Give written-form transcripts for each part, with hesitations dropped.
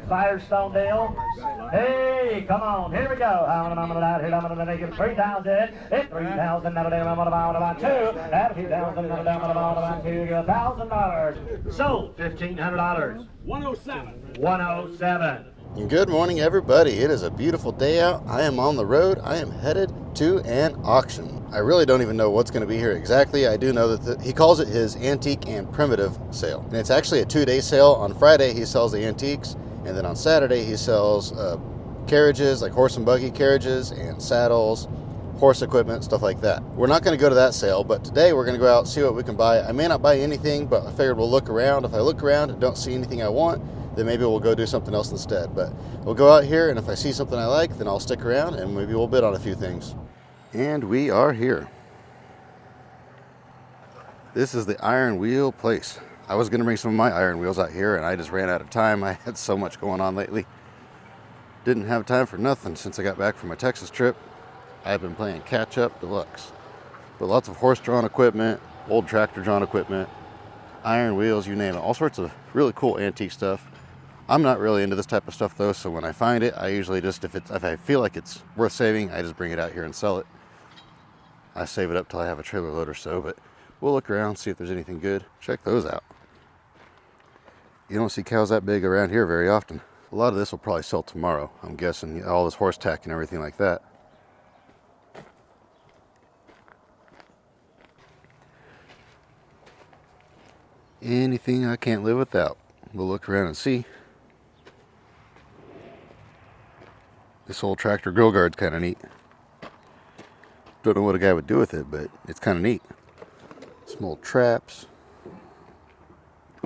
Firestone deal. Hey, come on, here we go. I'm gonna make it 3,000. It's 3,000. About 2. At 2,000. About 2. $1,000. Sold. $1,500. 107. 107. Good morning, everybody. It is a beautiful day out. I am on the road. I am headed to an auction. I really don't even know what's going to be here exactly. I do know that he calls it his antique and primitive sale. And it's actually a 2-day sale. On Friday, he sells the antiques. And then on Saturday, he sells carriages, like horse and buggy carriages and saddles, horse equipment, stuff like that. We're not going to go to that sale, but today we're going to go out and see what we can buy. I may not buy anything, but I figured we'll look around. If I look around and don't see anything I want, then maybe we'll go do something else instead. But we'll go out here, and if I see something I like, then I'll stick around and maybe we'll bid on a few things. And we are here. This is the Iron Wheel place. I was going to bring some of my iron wheels out here, and I just ran out of time. I had so much going on lately. Didn't have time for nothing since I got back from my Texas trip. I've been playing catch up deluxe. But lots of horse-drawn equipment, old tractor-drawn equipment, iron wheels, you name it. All sorts of really cool antique stuff. I'm not really into this type of stuff though, so when I find it, I usually just, if I feel like it's worth saving, I just bring it out here and sell it. I save it up till I have a trailer load or so, but we'll look around, see if there's anything good. Check those out. You don't see cows that big around here very often. A lot of this will probably sell tomorrow, I'm guessing, all this horse tack and everything like that. Anything I can't live without. We'll look around and see. This old tractor grill guard's kind of neat. Don't know what a guy would do with it, but it's kind of neat. Some old traps.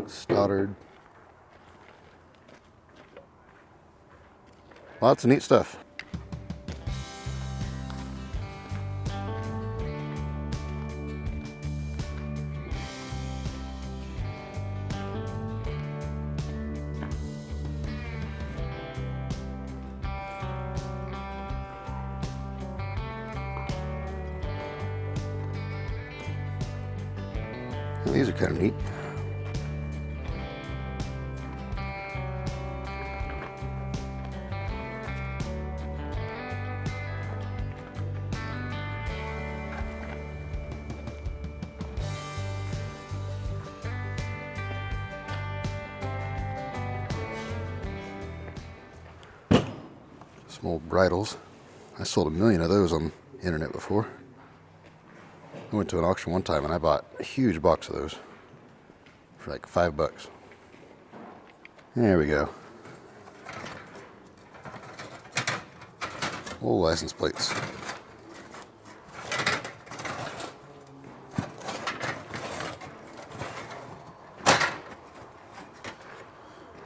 Stoddard. Lots of neat stuff. These are kind of neat. Some old bridles. I sold 1 million of those on the internet before. I went to an auction one time and I bought a huge box of those for like $5. There we go. Old license plates.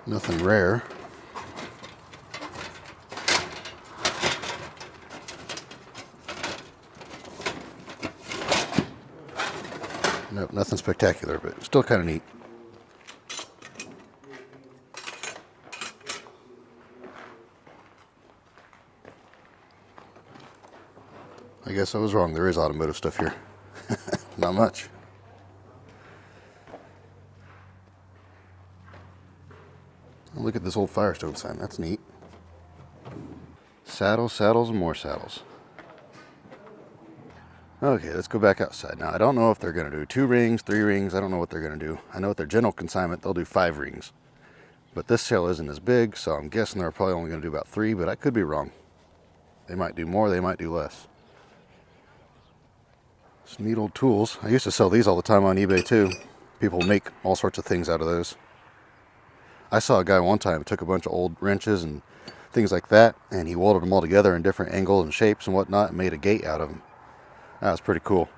Nothing rare. Nope, nothing spectacular, but still kind of neat. I guess I was wrong. There is automotive stuff here. Not much. Look at this old Firestone sign. That's neat. Saddles, saddles, and more saddles. Okay, let's go back outside. Now, I don't know if they're going to do 2 rings, 3 rings. I don't know what they're going to do. I know at their general consignment, they'll do 5 rings. But this sale isn't as big, so I'm guessing they're probably only going to do about 3, but I could be wrong. They might do more, they might do less. Some neat old tools. I used to sell these all the time on eBay too. People make all sorts of things out of those. I saw a guy one time who took a bunch of old wrenches and things like that, and he welded them all together in different angles and shapes and whatnot and made a gate out of them. That was pretty cool.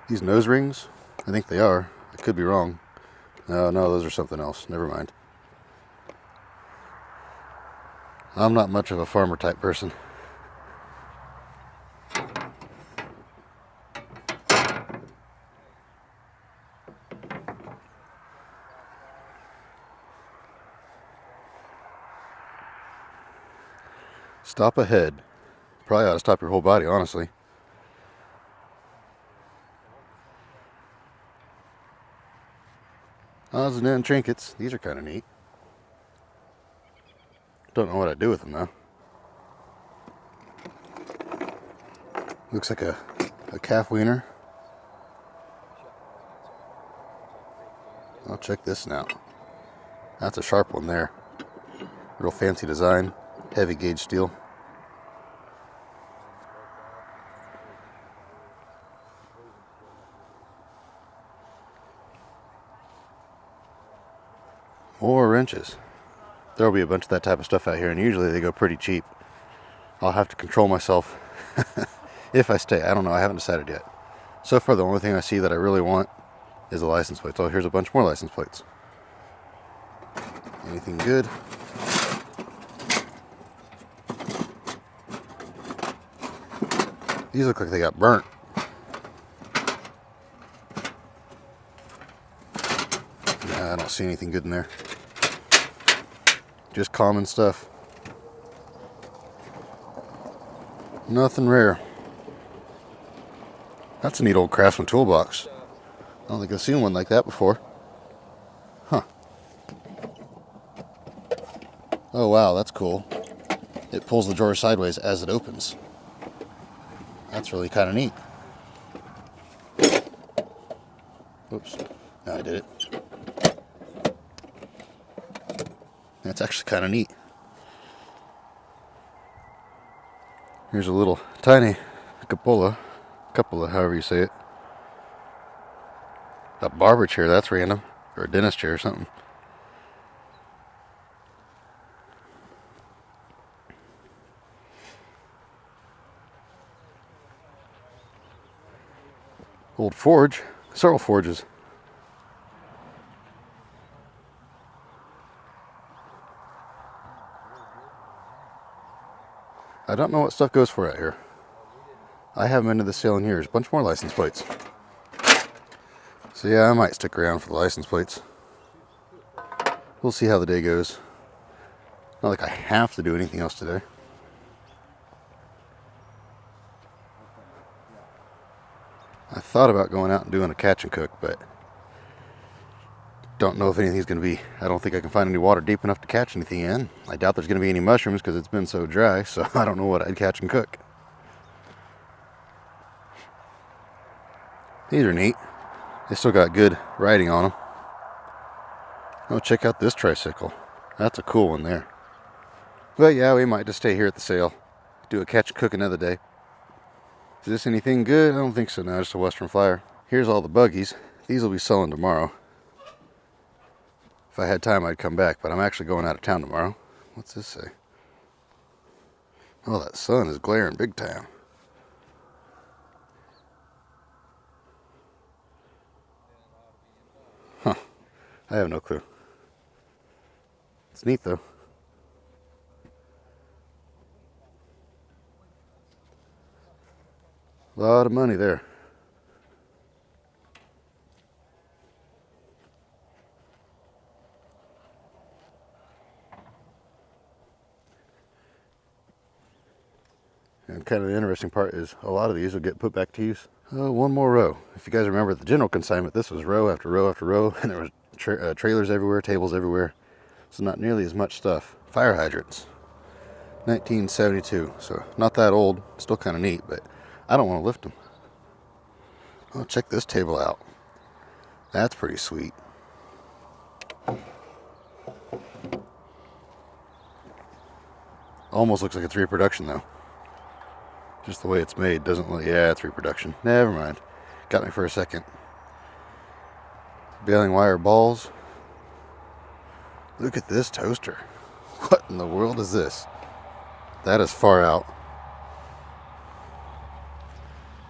These nose rings, I think they are. I could be wrong. No, those are something else. Never mind. I'm not much of a farmer type person. Stop ahead. Probably ought to stop your whole body, honestly. Odds and ends trinkets. These are kind of neat. Don't know what I'd do with them though. Looks like a calf wiener. I'll check this now. That's a sharp one there. Real fancy design. Heavy gauge steel. More wrenches. There'll be a bunch of that type of stuff out here, and usually they go pretty cheap. I'll have to control myself if I stay. I don't know. I haven't decided yet. So far, the only thing I see that I really want is the license plates. Oh, here's a bunch more license plates. Anything good? These look like they got burnt. Nah, I don't see anything good in there. Just common stuff. Nothing rare. That's a neat old Craftsman toolbox. I don't think I've seen one like that before. Huh. Oh wow, that's cool. It pulls the drawer sideways as it opens. That's really kind of neat. Oops. No, I did it. That's actually kind of neat. Here's a little tiny cupola, however you say it. A barber chair, that's random. Or a dentist chair or something. Old forge, several forges. I don't know what stuff goes for out here. I haven't been to the sale in years. Bunch more license plates. So yeah, I might stick around for the license plates. We'll see how the day goes. Not like I have to do anything else today. I thought about going out and doing a catch and cook, but don't know if anything's going to be. I don't think I can find any water deep enough to catch anything in. I doubt there's going to be any mushrooms because it's been so dry, so I don't know what I'd catch and cook. These are neat. They still got good writing on them. Oh, check out this tricycle. That's a cool one there. But yeah, we might just stay here at the sale. Do a catch and cook another day. Is this anything good? I don't think so. No, just a Western Flyer. Here's all the buggies. These will be selling tomorrow. If I had time, I'd come back, but I'm actually going out of town tomorrow. What's this say? Oh, that sun is glaring big time. Huh. I have no clue. It's neat, though. A lot of money there. And kind of the interesting part is a lot of these will get put back to use. One more row. If you guys remember the general consignment, this was row after row after row, and there was trailers everywhere, tables everywhere. So not nearly as much stuff. Fire hydrants. 1972, so not that old. Still kind of neat, but I don't want to lift them. Oh, check this table out. That's pretty sweet. Almost looks like it's reproduction though. Just the way it's made doesn't look. Yeah, it's reproduction. Never mind. Got me for a second. Baling wire balls. Look at this toaster. What in the world is this? That is far out.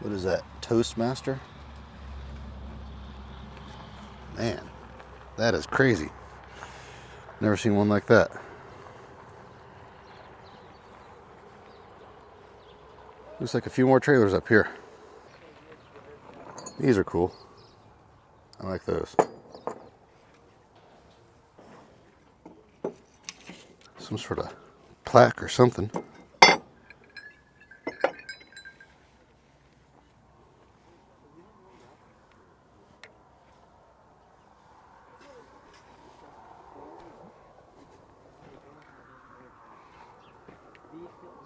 What is that? Toastmaster? Man, that is crazy. Never seen one like that. Looks like a few more trailers up here. These are cool. I like those. Some sort of plaque or something.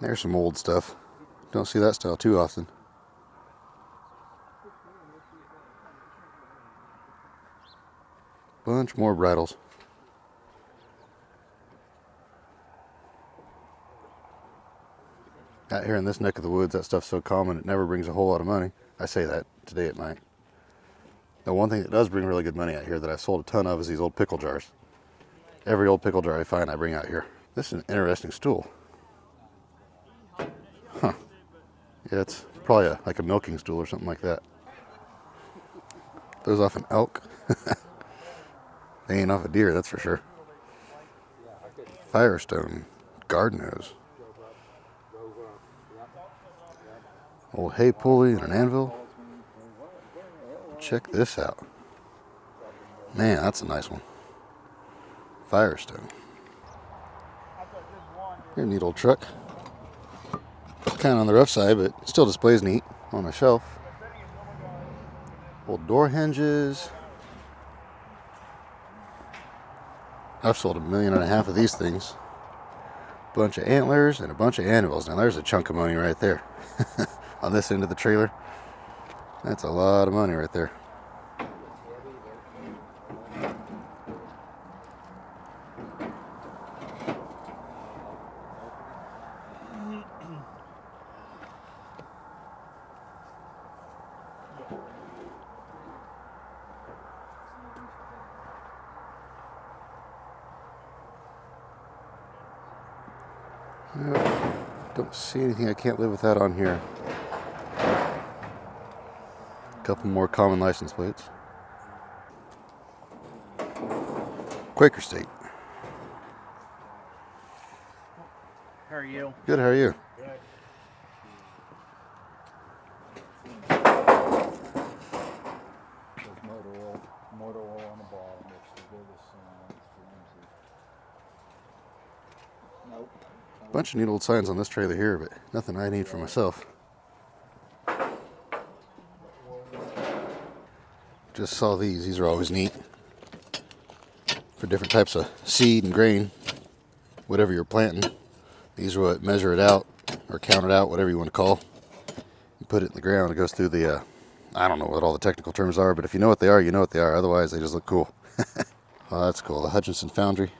There's some old stuff. Don't see that style too often. Bunch more bridles. Out here in this neck of the woods, that stuff's so common it never brings a whole lot of money. I say that, today it might. The one thing that does bring really good money out here that I've sold a ton of is these old pickle jars. Every old pickle jar I find, I bring out here. This is an interesting stool. Huh. Yeah, it's probably like a milking stool or something like that. Those off an elk. They ain't off a deer, that's for sure. Firestone, garden hose. Old hay pulley and an anvil. Check this out. Man, that's a nice one. Firestone. Here, neat old truck. Kind of on the rough side, but still displays neat on a shelf. Old door hinges. I've sold 1.5 million of these things. Bunch of antlers and a bunch of anvils. Now there's a chunk of money right there. On this end of the trailer. That's a lot of money right there. Don't see anything I can't live without on here. A couple more common license plates. Quaker State. How are you? Good, how are you? There's motor oil on the bottom, which is the biggest sign. Nope. Bunch of neat old signs on this trailer here, but nothing I need for myself. Just saw these. These are always neat. For different types of seed and grain. Whatever you're planting. These are what measure it out, or count it out, whatever you want to call. You put it in the ground, it goes through the, I don't know what all the technical terms are, but if you know what they are, you know what they are. Otherwise, they just look cool. Oh, that's cool. The Hutchinson Foundry.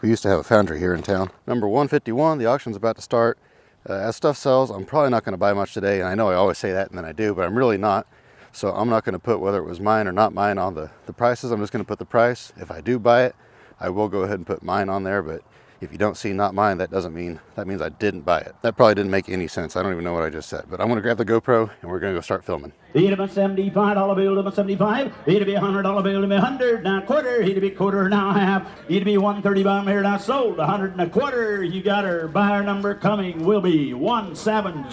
We used to have a foundry here in town. Number 151, the auction's about to start. As stuff sells, I'm probably not going to buy much today, and I know I always say that and then I do, but I'm really not. So I'm not going to put whether it was mine or not mine on the prices. I'm just going to put the price. If I do buy it, I will go ahead and put mine on there, but if you don't see not mine, that means I didn't buy it. That probably didn't make any sense. I don't even know what I just said, but I'm going to grab the GoPro and we're going to go start filming. It'll be $75 bill, it'll be 75. It'll be $100 bill, it'll be 100. Now quarter, it'll be quarter, now half. It'll be 130 by here, now sold. 100 and a quarter. You got her. Buyer number coming will be 170.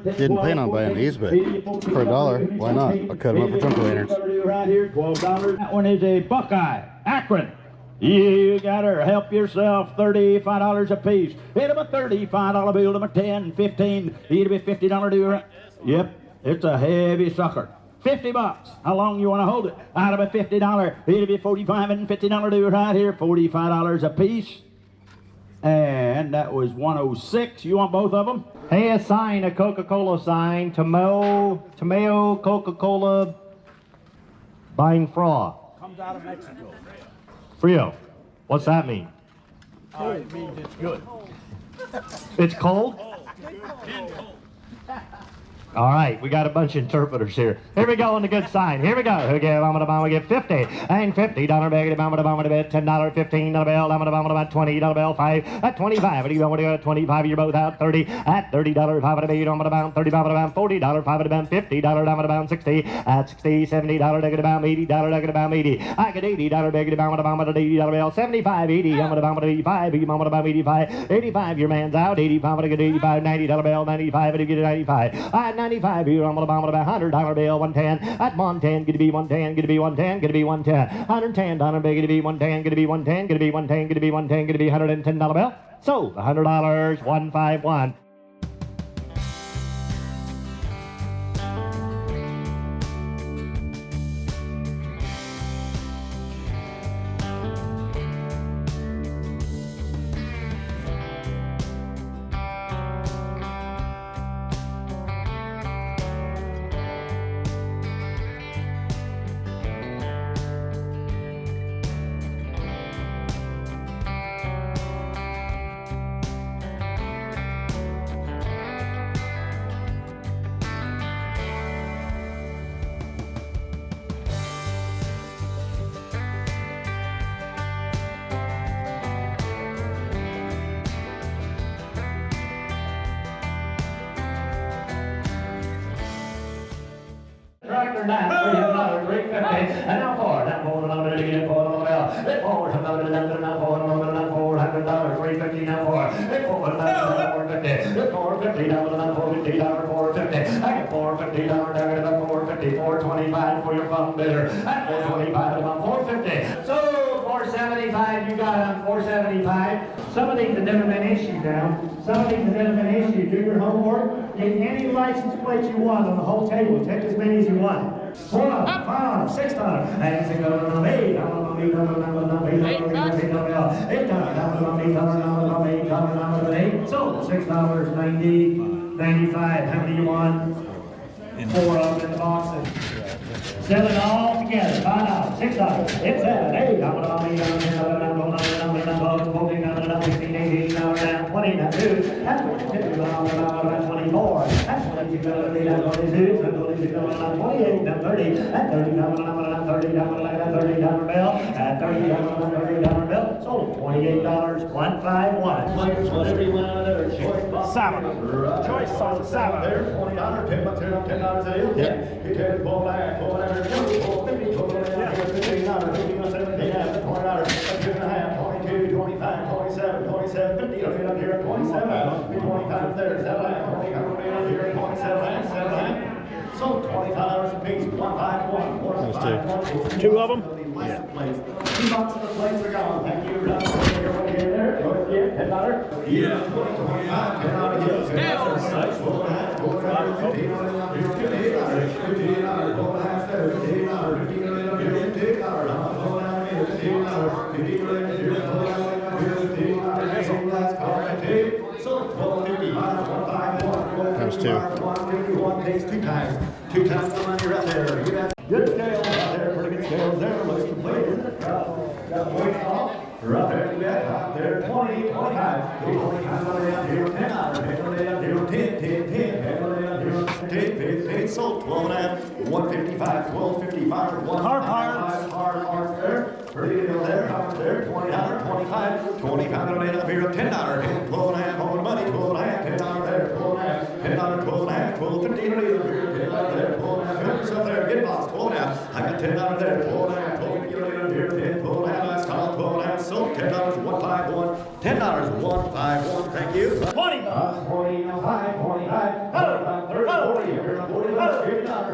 Didn't plan on buying these, but for $1, why not? I'll cut them up for trunk lanterns. Right here, $12. That one is a Buckeye, Akron. You got her. Help yourself. $35 a piece. It'll be $35 bill, it'll be 10, 15. It'll be $50 due. Yep. It's a heavy sucker. $50. How long you want to hold it? That'll be $50. It'll be $45 and $50 due right here. $45 a piece. And that was 106. You want both of them? Hey, a sign, a Coca-Cola sign. Tomato, Coca-Cola, buying fraud. Comes out of Mexico. Frio. What's that mean? It means it's good. It's cold? All right, we got a bunch of interpreters here. Here we go on the good sign. Here we go. We get 50 and $50 bag. $10, $15 bill. $20 bill. 5 at 25. What do you want to go? 25. You're both out. 30 at $30. 5 at a bill. $35 at $40. 5 at about $50. 60 at 60. $70 at about $80. At about 80. I get $80 bag. $80 bill. 75, 80. About 85. About 85. 85. Your man's out. 85. I get 85. $90 bill. 95. I get 95. 95, you're on about $100 bill, 110, at 110, get to be 110, get to be 110, get to be 110, $110 bill, get to be 110, get to be 110, get to be 110, get to be 110, get to be $110 bill. So, $100, 151. after that, $300, $350, and now four. Now four, $400 again, $400. It's $400, now $400, $400, $350, now four. It's $400, $450, it's $450, now $450, $450. I get $450, now $450, $425 for your phone bidder. At $425, about $450. So $475, you got on $475. Some of these have never been issued now. Some of these have never been issued. Do your homework. Get any license plate you want on the whole table. Take as many as you want. $4, $5, $6, and $6, $8, so $6, 90, 95. How many you want? 4 of them in the boxes. Sell it all together. $5, $6, it's $7, $8, $14, $18, $20, $2, that's $24, that's $22, $22, $28, $30, at $30 bill, at $30 bill, sold $28, 151. Whatever you want out of there, Salmon. Choice sauce of salmon. There's $20, $10 a deal. Yep. You take it, pull back, $4, $50, $15, $15, $17, $20, $2.5, $22, $25, $27, $27, $50, up here, $27, $25 there, $7, here, $27, $7. So $25 a piece, 151, 151. 2 of them? Yeah. 2 boxes of plates are gone. Thank you. Everybody here, there. $10. Yeah. 25, $10 again. Times 2. 151 takes 2 times. 2 times the money right there. Good scales out there, pretty good scales there. Looks complete. Got the weight off. Right there, out there, 20, 25. 25 down here, $10. Down here, 10, 10. Sold 12 and a half. 155, 1255. Hard there. Pretty good there. Hard there. $20, 25. 25 up here, $10. 12 and a half on money. 12 and a half. $10 there. 12 and a half. $10, 12 and a half. 12, 15 up here. $10 there. 12 and a half. Help yourself there. Get box. 12 and a half. I got $10 there. 12 and a half. 12 up here. 10, 12 and a half. Last call. 12 and a half. Sold $10, 151. $10, 151. Thank you. 20. 25, 25. 30, 40,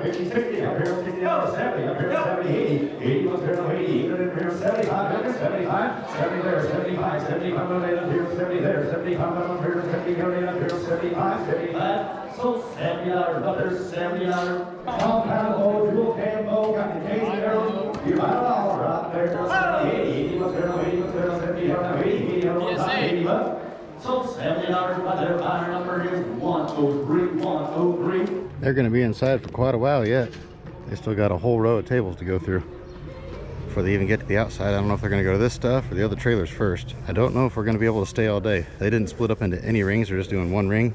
50, 60, up here, 60, up here, 70, up here, 70, 80, 80, up here, 80, up here, 75, 75, 70 there, 75, 75, up here, 70 there, 75, up here, 70, up here, 75, 75, so $70, up there, $70. Compound bow, dual cam bow, got the case barrels, you buy it all right there, 70, 80, up there, 80, up there, 70, up there, 80, up there, 80, up. So $70, but their buyer number is 103, 103. They're going to be inside for quite a while yet. They still got a whole row of tables to go through before they even get to the outside. I don't know if they're going to go to this stuff or the other trailers first. I don't know if we're going to be able to stay all day. They didn't split up into any rings. They're just doing one ring.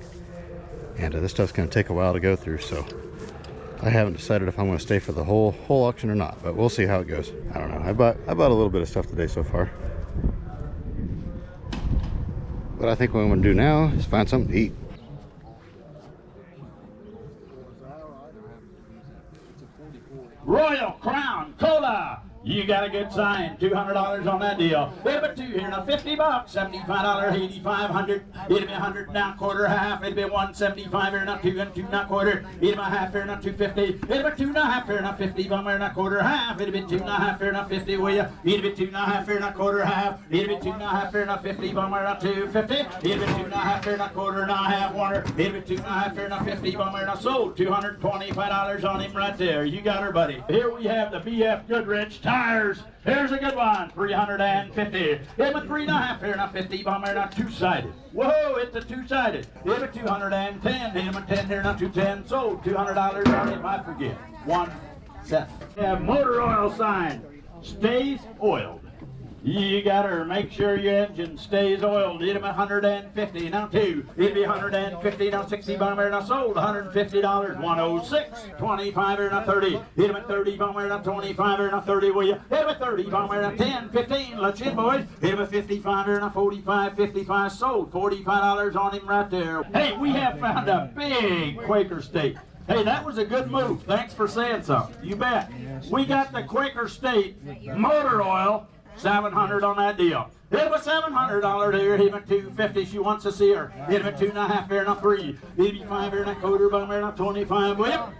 And this stuff's going to take a while to go through. So I haven't decided if I'm going to stay for the whole auction or not. But we'll see how it goes. I don't know. I bought a little bit of stuff today so far. What I think what I'm going to do now is find something to eat. Royal Crown Cola. You got a good sign. $200 on that deal. We have a 2 here now. $50. $75. 85. 100. It'll be 100 now. Quarter half. It'll be 175 here now. 2 and 2 now. Quarter. It'll be a half here now. 250. It'll be 2 now. Half here now. 50. Bum here now. Quarter half. It'll be 2 now. Half here now. 50. Will you? It'll be 2 now. Half here now. Quarter half. It'll be 2 now. Half here now. 50. Bum here now. 250. It'll be 2 now. Half here now. Quarter now. Half. Water. It'll be 2 now. Half here now. 50. Bum here now. Sold. $225 on him right there. You got her, buddy. Here we have the BF Goodrich tires. Here's a good one, $350. Hit a 3 1/2 here, not 50, bomb here, not 2-sided. Whoa, it's a 2-sided. Hit a 210, hit him a 10 here, not 210. Sold $200 on him, I forget. 1 cent. Have motor oil sign, stays oiled. You gotta make sure your engine stays oiled. Hit him 150, now 2. It'd be 150, now 60 bomber, now sold $150, 106, 25 or now 30. Hit him at 30 bomber, now 25 or now 30, will you? Hit him at 30 bomber, now 10, 15, let's in, boys. Hit him at 55 or now 45, 55, sold $45 on him right there. Hey, we have found a big Quaker steak. Hey, that was a good move. Thanks for saying something. You bet. We got the Quaker State motor oil, $700 on that deal. It was $700 here, even $250. She wants to see her. It was $2.50 here, not $3. 85 here, not quarter, but here, not 25. Well,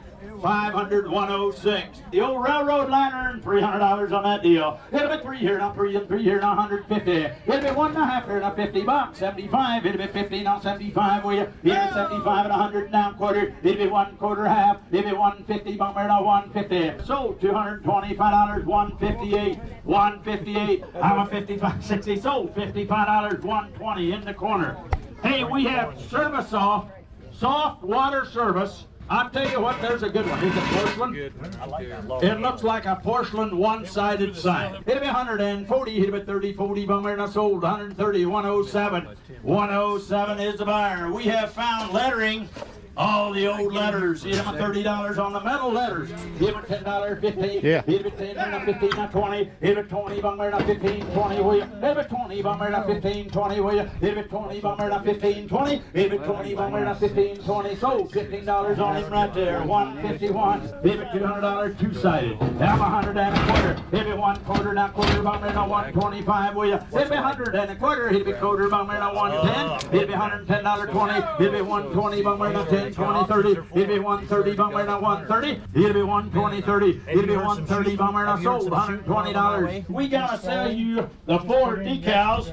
500, 106. The old railroad lantern, $300 on that deal. It'll be 3 here, not 3, and 3 here, not 150. It'll be $1.50 here, not $50. 75. It'll be 50, not 75. Will you? It'll be 75 and 100 now quarter. It'll be 1 quarter half. It'll be 150. Bumper, not 150. So $225, 158, 158. I'm a 55, 60. Sold $55, 120 in the corner. Hey, we have service off, soft water service. I'll tell you what, there's a good one. Is it porcelain? Good. I like that. It looks like a porcelain one-sided sign. It'll be 140, it'll be 30, 40, bummer, not sold. 130, 107. 107 is the buyer. We have found lettering. All the old letters. Give them $30 on the metal letters. Give them $10, 15. Yeah. Give it 10, not 15, not 20. Give it 20, bummer, not 15, 20, will you? Give it 20, bummer, not 15, 20, will you? Give it 20, bummer, not 15, 20. Give it 20, bummer, not 15, 20. So $15 on him right there. 151. Give it $200, two-sided. Now 100 and a quarter. Give it 1 quarter, not quarter, bummer, not 125, will you? Give me 100 and a quarter. Give it quarter, bummer, not 110. Give me $110, 20. Give me 120, bummer, not 10. 20, 30, it'll be 130, bummer, not 130, it'll be 120, 30, it'll be 130, bummer, not sold, $120. We gotta sell you the 4 decals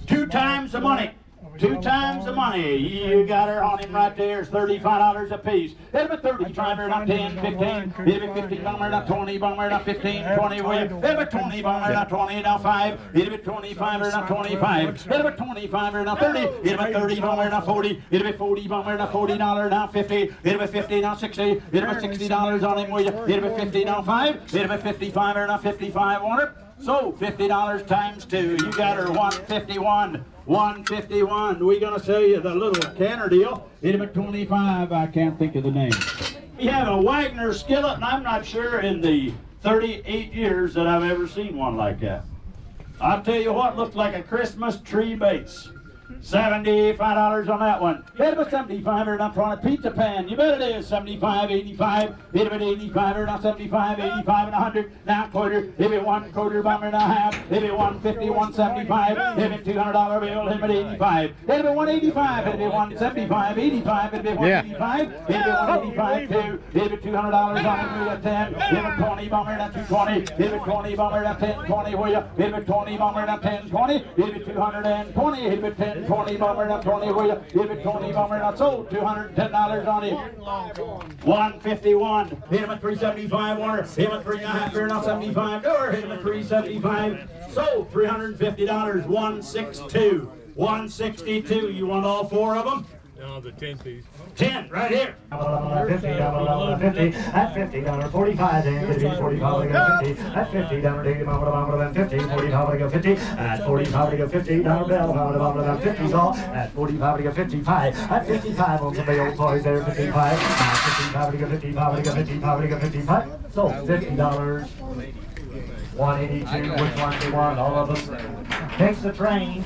2 times the money. 2 times the money. You got her on him right there. It's $35 a piece. It'll be 30, bummer, not 10, 15. It'll be 50, bummer, not 20, bummer, not 15, 20. Will you? It'll be 20, bummer, not 20, not 5. It'll be 25, not 25. It'll be 25, not 30. It'll be 30, bummer, not 40. It'll be 40, bummer, not $40, not 50. It'll be 50, not 60. It'll be $60 on him. Will you? It'll be 50, not 5. It'll be 55, not 55 on it. So $50 times 2. You got her 151. 151. We're gonna sell you the little canner deal. It'll be 25. I can't think of the name. We have a Wagner skillet, and I'm not sure in the 38 years that I've ever seen one like that. I'll tell you what, looked like a Christmas tree base. $75 on that one. It'll be 75 or not on a pizza pan. You bet it is. 75, 85. It'll be 85 or not 75, 85 and 100. Now quarter. It'll be 1 quarter, bummer and a half. It'll be 150, 175. It'll be $200 bill. It'll be 85. It'll be 185. It'll be 175, 85. It'll be 185. It'll be 185 too. It'll be $200 on it. 10. It'll be 20, bummer and 220. It'll be 20, bummer and 10, 20. Will you? It'll be 20, bummer and 10, 20. It'll be 220. It'll be 10. 20, bummer, not 20, will you? Give it 20, bummer, not sold. $210 on him. 151. Hit him at 375, Warner. Hit him at 3.5, here, not 75. Door, hit him at 375. Sold. $350. 162. 162. You want all 4 of them? No, the 10 piece. 10, right here. 50, at $50, 45, then 50, 45, go 50, at $50, then 50, 45, go 50, at 45, go $50 bill, then 50's all, at 45, go 55, at 55 on some of the old toys there, 55, at 55, go 55, go 55, go 55, so $50, 182, which one do you want, all of them, takes the train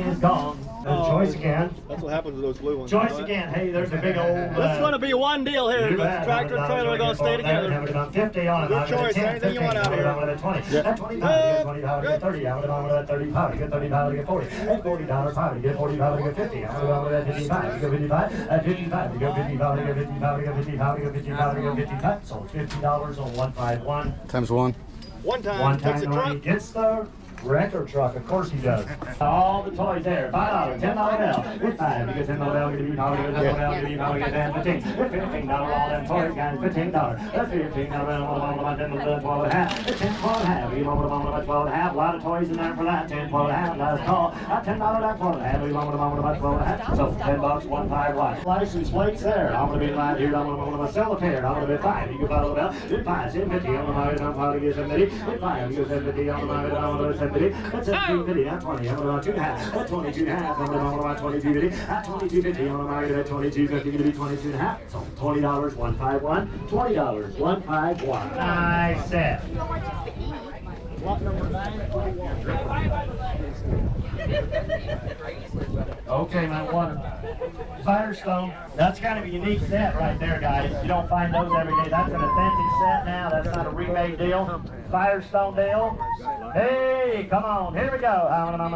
is gone. Choice again. That's what happens with those blue ones. Choice again. Hey, there's a big old. This is going to be one deal here. The tractor and trailer are going to stay together. 50 on it. Good choice. Anything you want out here. 20. 25, 25, 30. I would have gone 35. Get 35, get 40. At $40, 5. Get 45, get 50. I would have gone 55. Go 55. At 55, go 55. Go 55. Go 55. Go 55. Go 55. So $50 on 151. Times 1. One time. One Takes time a when truck. he gets the wrecker truck, of course he does. All the toys there. $5, $10 bill. It's $5. You get $10 bill, get $10 bill, get $10 bill, get $10 bill, get $10, $15. All them toys, guys, $15. That's $15 bill, 12 and a half. It's 10, 12 and a half. You want about 12 and a half. A lot of toys in there for that. 10, 12 and a half. Last call. $10, that 12 and a half. You want about 12 and a half. So $10, 151. License plates there. I'm going to be right here. I'm going to sell a pair. I'm going to be 5. You can follow the bell. It's 5. 750. I'm going to get 750. It's 5. You get 750. I'm going to 750. That's 1750, not 20. I'm going to 2.5. That's 22.5. I'm going to 2250. At 2250. I'm going to 2250. Going to be 22.5. So $20, 151. $20, 151. I said. Lot number 9. Okay, my one. Firestone. That's kind of a unique set right there, guys. You don't find those every day. That's an authentic set now. That's not a remade deal. Firestone deal. Hey, come on. Here we go. I'm going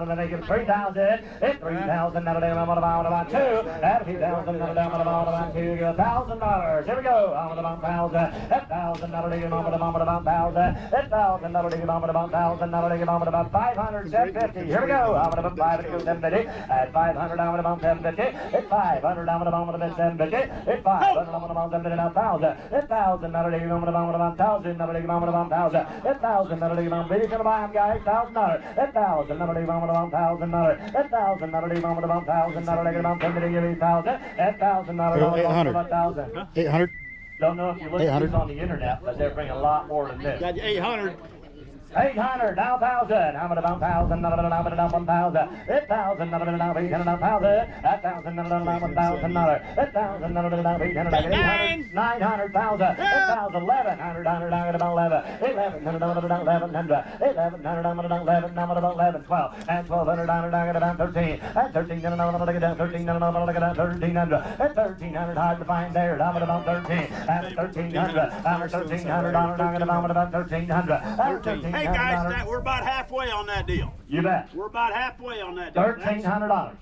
to make it 3,000. It's 3,000. Now I'm going to buy 2. At 2,000. Now I'm going to buy 2. Give $1,000. Here we go. I'm going to buy 1,000. 1,000. Now I'm going to buy 1,000. 1,000. Now I'm going to buy 1,000. Now I'm going to buy 500. 750. Here we go. I'm going to buy 750. At 500. I'm going to buy 750. At 500. I'm going to buy 750. At 500. I'm going to buy 750. Now 1,000. 1,000. Now I'm going to buy 1,000. Now I'm going to buy 1,000. 1,000. Now I'm going to buy Billy's gonna buy them, guys. $1,000. 1,000. Now I'm gonna buy $1,000. 1,000. Now I'm gonna buy 1,000. Now I'm gonna buy 10 to give you 1,000. 1,000. Now I'm gonna buy 1,000. 800. Don't know if you look at these on the internet, but they're bringing a lot more than this. Got you 800. 800, now 1,000. I'm gonna buy 1,000. Now I'm gonna buy 1,000. 1,000. Now I'm gonna buy 800. 1,000. 1,000. Now I'm gonna buy 1,000. 1,000. Now I'm gonna buy 800. 800. 900,000. 1,000. 1,100. I'm gonna buy 11. 1,100. I'm gonna buy 1,100. 1,100. I'm gonna buy 11. I'm gonna buy 11. 12. And 1,200. I'm gonna buy 13. And 13. I'm gonna get 13. I'm gonna get 1,300. And 1,300 hard to find there. I'm gonna buy 13. And 1,300. I'm 1,300. I'm gonna buy 1,300. And 13. Hey guys, we're about halfway on that deal. You bet. We're about halfway on that deal. $1,300.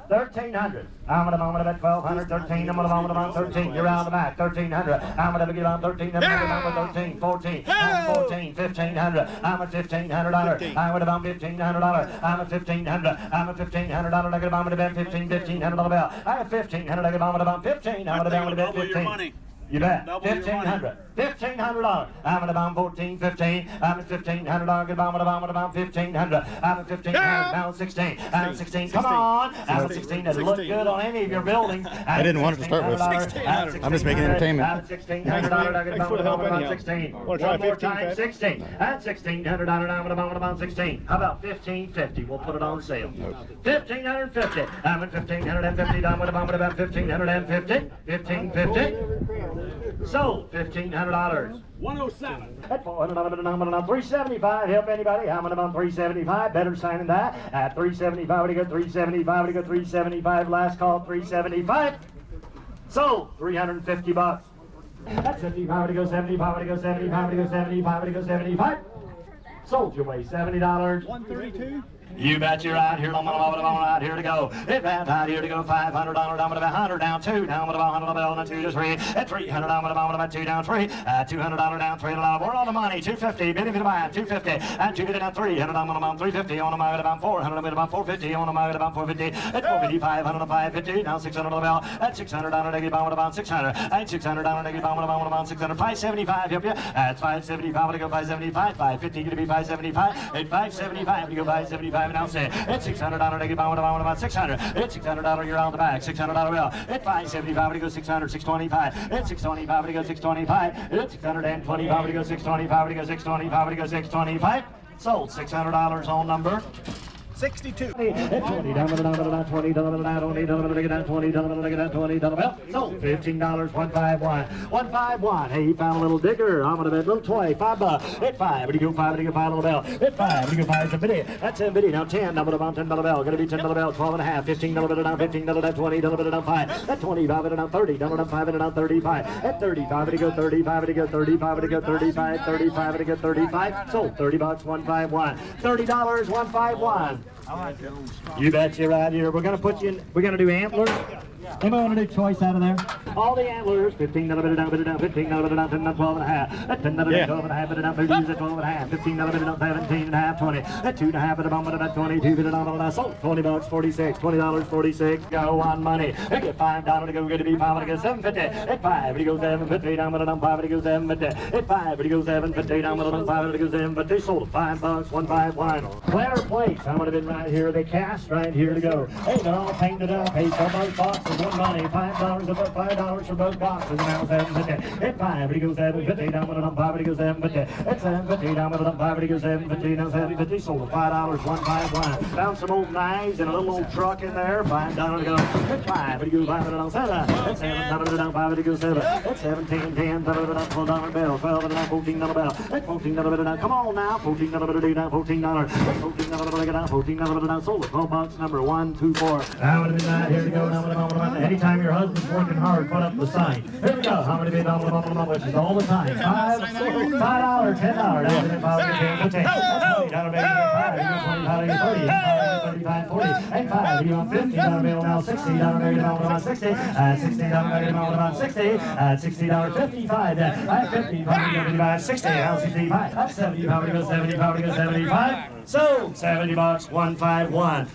1,300. I'm gonna bet 1,200. 13. I'm gonna bet 13. You're out of the back. 1,300. I'm gonna get on 13. I'm gonna 13. 14. I'm 14. 1,500. I'm at $1,500. I'm gonna bet $1,500. I'm at 1,500. I'm at $1,500. I get on to bet 15. $1,500 bill. I have 1,500. I get on to bet 15. I'm gonna bet 15. You bet. 1,500. $1,500. I'm gonna buy 14, 15. I'm at 1,500. I'm gonna buy 1,500. I'm at 1,500. Now 16. I'm at 16. Come on. I'm at 16. Doesn't look good on any of your buildings. I didn't want it to start with. I'm just making entertainment. I'm at $1,600. I'm gonna buy 16. One more time. 16. At $1,600. I'm gonna buy 16. How about 1,550? We'll put it on sale. 1,550. I'm at 1,550. I'm gonna buy about 1,550. 1,550. Sold $1,500. 107. At $400, I'm gonna 375. Help anybody? I'm gonna 375. Better sign than that. At 375, we go 375. We go 375. Last call 375. Sold $350. At 75, we go 75. We go 75. We go 75. We go 75. Sold your way $70. 132. You bet you're out here. I'm out here to go. It's out here to go. $500. I'm gonna buy 100 down 2. Down with a 100 bill and 2 to 3. At 300. I'm gonna buy 2 down 3. $200 down 3. We're on the money. 250. Bid if you buy 250. And 2 down 300. I'm gonna buy 350. On the market about 400. I'm gonna buy 450. On the market about 450. At 450. 500. 550. Now 600 on the bill. At $600 negative bound about 600. And $600 negative bound about 600. 575. Help you. At 575. To go 575. 550 to be 575. At 575 to go 575. And I'll say it's $600 negative bound about 600. It's $600. You're on the back. $600 bill. At 575 to go 600. 625. It's 625 to go 625. It's 625 to go 625 to go 625 to go 625. Sold $600 on number 62. $20 down, $20 bill. Sold $15. 151. 151. Hey, you found a little digger. I'm gonna bet a little toy. $5. At 5. When you go 5, when you go 5 little bill. At 5. When you go 5, it's a biddy. That's a biddy. Now 10. Double about $10 bill. Gonna be $10 bill. 12 and a half. $15 bill down. $15 down. $20 bill down. 5. At 25 down. $30 down. 5 down. 35. At 35. When you go 35. When you go 35. When you go 35. 35. When you go 35. Sold $30. 151. $30. 151. You bet you're right here. We're gonna put you in. We're gonna do antlers. Anybody want to do choice out of there? All the antlers. $15 bid down, $15 bid down, 10 down, 12 and a half. At $10 bid down, 12 and a half, bid down, 30 at 12 and a half. $15 bid down, 17 and a half, 20. At 2 and a half at a moment about 22 bid down, sold $20, 46, $20, 46. Go on money. We get $5 to go. Good to be 5 to go 750. At 5 to go 750 down, but down 5 to go 750. At 5 to go 750 down, but down 5 to go 750. Sold $5, 151. Planter plates. I'm gonna be right here. They cast right here to go. Hey, they're all painted up. Hey, somebody's box. one money. $5 above $5 for both boxes. Now $7.50. Hit 5, but he goes $7.50. Down with it on 5, but he goes $7.50. It's $7.50. Down with it on 5, but he goes $7.50. Now $7.50. Sold for $5. 151. Found some old knives and a little old truck in there. $5 to go. Hit 5, but he goes $5 on 7. It's $7 down 5, but he goes 7. It's 17, 10, $12 bill. 12 down, $14 bill. It's $14 down. Come on now. $14 down. $14. $14 down. $14 down. Sold it. 12 bucks. Number 1, 2, 4. How many midnight? Here we go. Anytime your husband's working hard, put up the sign. Here we go. How many bid which is all the time. $5, $10. Down to $5, $10. $20 baby. $5, $25, $30, $35, $40. And 5. You want $50 bill now. $60 baby. About 60. $60 baby. About 60. $60, 55. At 50. Probably go 60. Now 65. At 70. Probably go 70. Probably go 75. So $70. 151.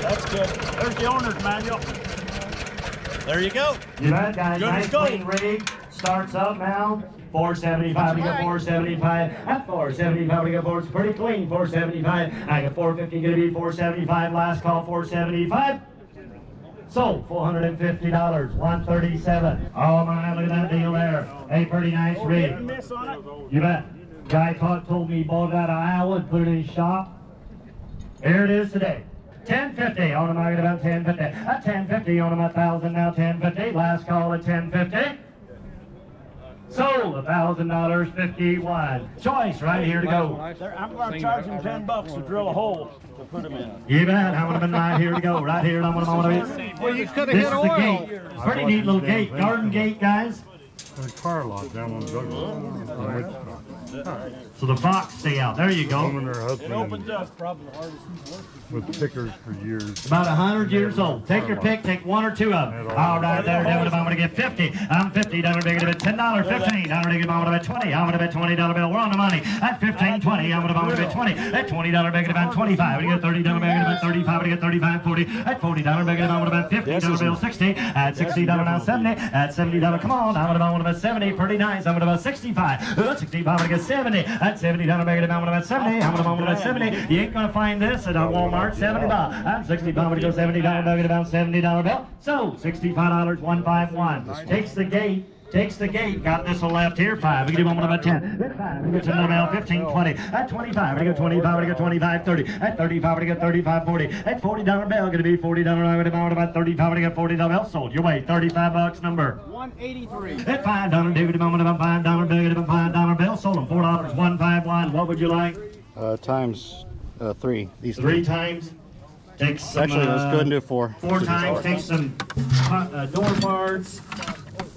That's good. There's the owner's manual. There you go. You bet, guys. Good Nice as gold. clean rig. Starts up now. 475. We got 475. At 475, we got 4. It's pretty clean. 475. I got 450. Gonna be 475. Last call. 475. Sold. $450. 137. Oh my! Look at that deal there. A pretty nice rig. Miss on it. You bet. Guy told me he bought it out of Iowa and put it in his shop. Here it is today. 1050 on the market, about 1050. At 1050 on them, 1,000 now. 1050. Last call at 1050. Sold. $1,000. 51. Choice right here to go. I'm going to charge him $10 to drill a hole to put him in. You bet. I'm going to be right here to go. Right here. I'm going to. Well, you could have This hit is the oil. gate. Pretty neat little gate. Garden gate, guys. The car lot down on the drug. So the fox stay out. There you go. Woman and her It husband opens up. Probably the hardest he's worked. with pickers for years. About 100 years old. Take your pick. Take one or two of them. All right, there, David. I'm going to get 50. I'm $50. Big to bet $10. $15. I'm going to bet 20. I'm going to bet $20 bill. We're on the money. At 15, 20. I'm going to bet 20. At $20, big to bet 25. We get $30. Big to bet 35. We get 35, 40. At $40, big to bet $50 bill 60. At $60 now 70. At $70, come on. I'm going to bet 70. Pretty nice. I'm going to bet 65. At 65, I'm going to get 70. At $70, big to bet 70. I'm going to bet 70. You ain't going to find this at Walmart. $70. At 65, I'm going to go $70. Big to bet $70 bill. So $65. 151. Takes the gate. Takes the gate. Got this one left here. 5. We can do one about 10. At 5. We get to another bell. 15, 20. At 25. We get 25. We get 25, 30. At 35. We get 35, 40. At $40 bell. Going to be $40. I would about 35. We get $40 bell. Sold. Your way. $35 number. 183. At $5. Do the moment about $5 bill. Get a $5 bill. Sold them. $4. 151. What would you like? Times 3. These 3 times. Take some. Actually, let's go ahead and do 4. 4 times. Take some door parts.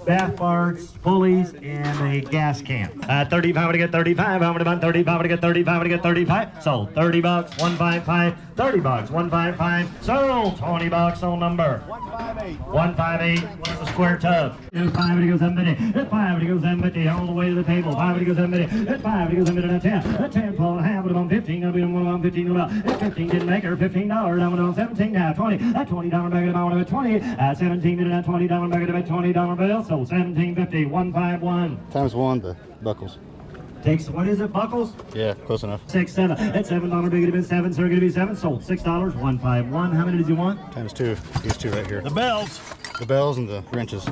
Bath parts, pulleys, and a gas can. 35 to get 35. I'm gonna 35 to get 35 to get 35. Sold. $30. 155. $30. 155. Sold. $20 on number. 158. 158. What's the square tub? It's 5 to go 750. It's 5 to go 750. All the way to the table. 5 to go 750. It's 5 to go 750. 10. 10. 12 and a half. I'm 15. I'll be on 15. It's 15. Didn't make her. $15. I'm on 17 now. 20. At $20 back at about 20. At 17. At $20 back at about $20 bill. So 1750. 151. Times 1, the buckles. Takes, what is it, buckles? Yeah, close enough. 6, 7. At $7 big, it been 7, sir, gonna be 7. Sold. $6. 151. How many did you want? Times 2. These 2 right here. The bells. The bells and the wrenches.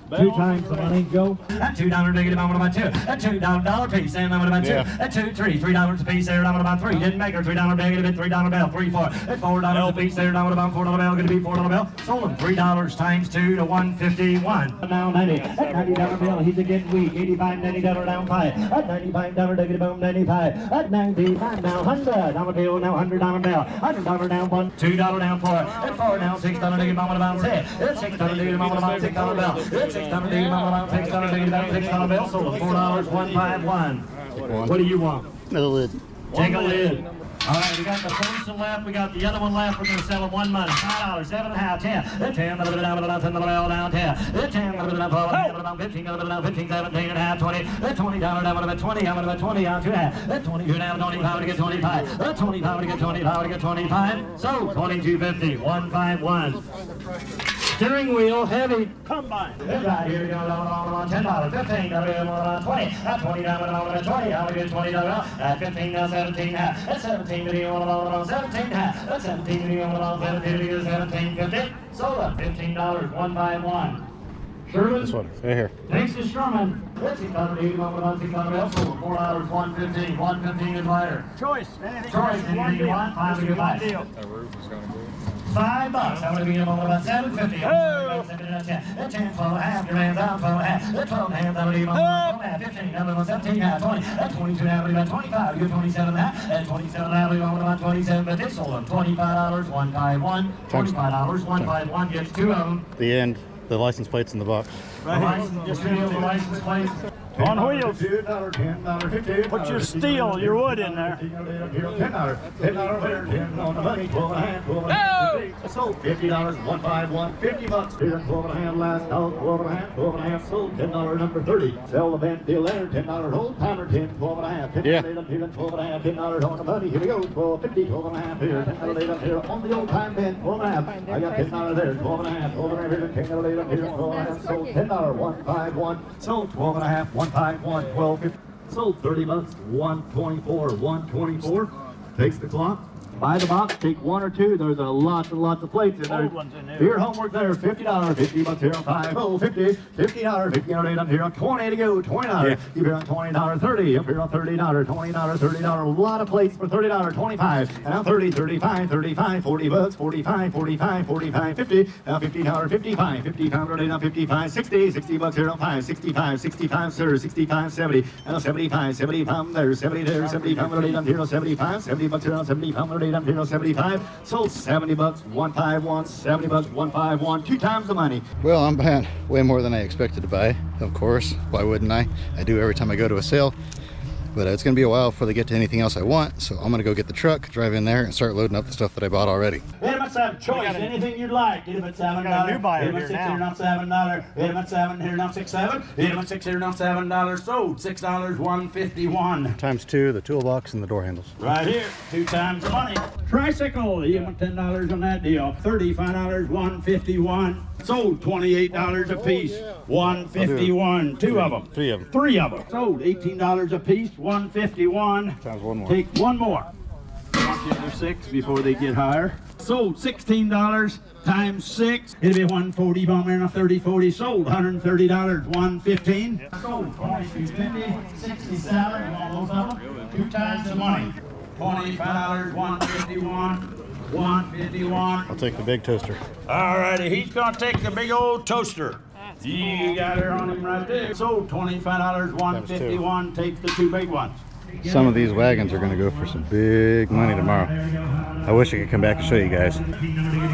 2 times the money, go. At $2 big, I'm about 2. At $2 piece, and I'm about 2. Yeah. At 2, 3. $3 a piece there, and I'm about 3. Didn't make her. $3 big, it been $3 bill. 3, 4. At $4 a piece there, and I'm about $4 bill, gonna be $4 bill. Sold him. $3 times 2 to 151. Now 90. At $90 bill, he's a getting weak. 85, $90 down 5. At $95, take it boom, 95. At 95 now 100. I'm a bill now $100 bill. $100 down 1. $2 down 4. At 4 now $6 take it mama about 6. At $6 take it mama about $6 bill. At $6 take it mama about $6 take it about $6 bill. Sold at $4. 151. What do you want? Another lid. Take a lid. All right, we got the first one left. We got the other one left. We're going to sell them 1 month. $5, 7.5, 10. 10, 10, $10, down 10. 10, 15, 15, 17 and a half, 20. $20 down, I'm going to bet 20. I'm going to bet 20 down 2.5. 22 down, 25 to get 25. 25 to get 25 to get 25. So 22.50. 151. Steering wheel heavy. Combine. Right here we go, $10, $15, $20, at $20, $20, I'll give $20, at $15, $17, at $17, $17, at $17, $17.50, sold at $15, one by one. Sherman. This one, right here. Thanks to Sherman. Let's see, $600, $4, $115, $115 is lighter. Choice. Anything Choice, anything you want, five Just to one buy. deal. That roof is gonna be. $5. I'm going to be about $7.50. Oh. 10, 12 and a half. Your man's out 12 and a half. 12 and a half. That'll be about 15. I'm about 17 and a half. 20. At 22 and a half. I'll be about 25. You're 27 and a half. At 27 and a half. I'll be about 27. But they sold them $25. 151. $25. 151 gets two of them. The end. The license plate's in the box. Right here. Just the license plate. On wheels. $10, $10, Put your steel, your wood in there. $10 there, 10 on the money, 12 and a half, 12 and a half. Sold $50, 151, $50. Here's 12 and a half last out, 12 and a half, 12 and a half sold, $10 number 30. Sell the band deal there, $10 old timer, 10, 12 and a half, 10 Yeah. here, 12 and a half, $10 on the money. Here we go, 12, 50, 12 and a half here, $10 here on the old time band, 12 and a half. I got $10 there, 12 and a half, 12 and a half here, $10 here, 12 and a half sold, $10, 151. Sold 12 and a half, 151, 12.50. Sold $30, 124, 124. Takes the clock. Buy the box, take one or two. There's a lots and lots of plates in there. Old ones in there. Your homework there, $50, $50 here on 5, oh, 50, $50, $50 on here on 20 to go, $20. Keep here on $20, 30, up here on $30, $20, $30, a lot of plates for $30, 25, and now 30, 35, 35, $40, 45, 45, 45, 50, now $50, 55, 55, now 55, 60, $60 here on 5, 65, 65, sir, 65, 70, now 75, 75 there, 70 there, 75, on here on 75, $70 here on 75, on here on 75, sold $70, 151, $70, 151, two times the money. Well, I'm buying way more than I expected to buy, of course. Why wouldn't I? I do every time I go to a sale. But it's going to be a while before they get to anything else I want, so I'm going to go get the truck, drive in there, and start loading up the stuff that I bought already. Hit him at $7. Choice. Anything you'd like. Hit him at $7. got a new buyer Hit him at here $6 now. here, not $7. Hit him at $7 here, not $6, 7. Hit him at $6 here, not $7. Sold $6, 151. Times two, the toolbox and the door handles. Right here, two times the money. Tricycle. Hit him at $10 on that deal. $35, 151. Sold $28 a piece. 151. Two of them. Three of them. Three of them. Sold $18 a piece. 151. Times one more. Take one more. Watch the other six before they get higher. Sold $16 times 6. It'll be 140 bomb there, a 30, 40. Sold $130, 115. Sold 22.50, 67 on those of them. Two times the money. $25, 151. 151. I'll take the big toaster. All righty, he's gonna take the big old toaster. You got her on him right there. Sold $25, 151. Takes the two big ones. Some of these wagons are going to go for some big money tomorrow. I wish I could come back and show you guys.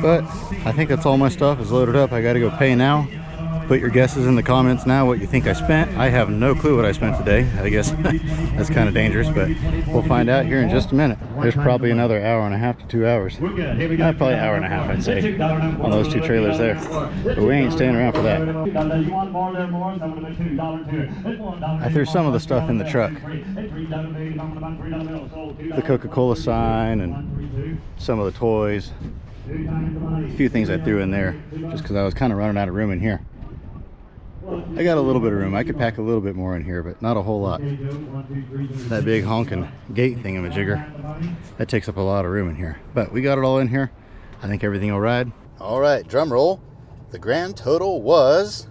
But I think that's all my stuff is loaded up. I got to go pay now. Put your guesses in the comments now what you think I spent. I have no clue what I spent today. I guess that's kind of dangerous, but we'll find out here in just a minute. There's probably another hour and a half to 2 hours. Probably an hour and a half, I'd say, on those two trailers there. But we ain't staying around for that. I threw some of the stuff in the truck. The Coca-Cola sign and some of the toys. A few things I threw in there just because I was kind of running out of room in here. I got a little bit of room. I could pack a little bit more in here, but not a whole lot. That big honking gate thingamajigger, that takes up a lot of room in here. But we got it all in here. I think everything will ride. All right, drum roll. The grand total was